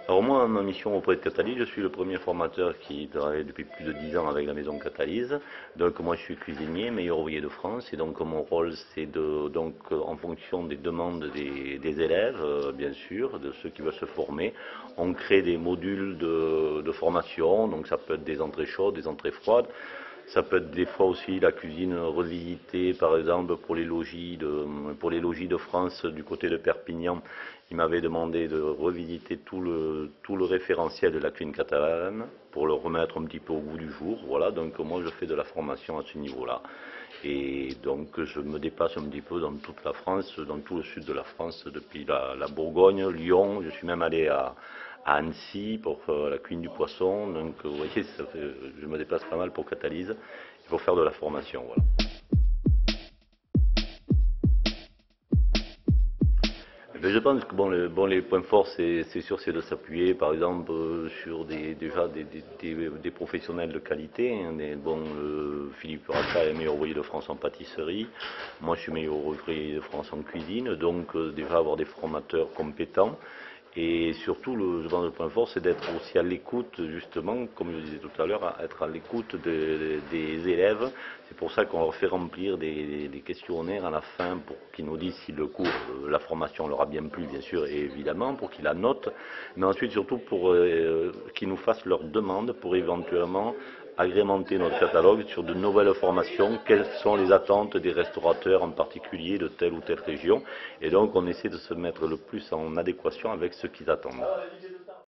Alors moi, ma mission auprès de Catalyse, je suis le premier formateur qui travaille depuis plus de 10 ans avec la maison Catalyse. Donc moi, je suis cuisinier, meilleur ouvrier de France, et donc mon rôle, c'est en fonction des demandes des élèves, bien sûr, de ceux qui veulent se former, on crée des modules de formation. Donc ça peut être des entrées chaudes, des entrées froides. Ça peut être des fois aussi la cuisine revisitée, par exemple pour les logis de France du côté de Perpignan. Il m'avait demandé de revisiter tout le référentiel de la cuisine catalane pour le remettre un petit peu au goût du jour. Voilà, donc moi je fais de la formation à ce niveau-là. Et donc je me déplace un petit peu dans toute la France, dans tout le sud de la France, depuis la Bourgogne, Lyon. Je suis même allé à Annecy pour la cuisine du poisson. Donc vous voyez, je me déplace pas mal pour Catalyse. Il faut faire de la formation. Voilà. Mais je pense que les points forts, c'est sûr, c'est de s'appuyer, par exemple, sur des professionnels de qualité. Hein, Philippe Rachat est meilleur ouvrier de France en pâtisserie. Moi, je suis meilleur ouvrier de France en cuisine. Donc, déjà avoir des formateurs compétents. Et surtout, je pense que le point fort, c'est d'être aussi à l'écoute, justement, comme je le disais tout à l'heure, être à l'écoute des élèves. C'est pour ça qu'on leur fait remplir des questionnaires à la fin pour qu'ils nous disent si le cours, la formation leur a bien plu, bien sûr, et évidemment, pour qu'ils la notent, mais ensuite surtout pour qu'ils nous fassent leurs demandes pour éventuellement agrémenter notre catalogue sur de nouvelles formations, quelles sont les attentes des restaurateurs en particulier de telle ou telle région, et donc on essaie de se mettre le plus en adéquation avec ce qu'ils attendent.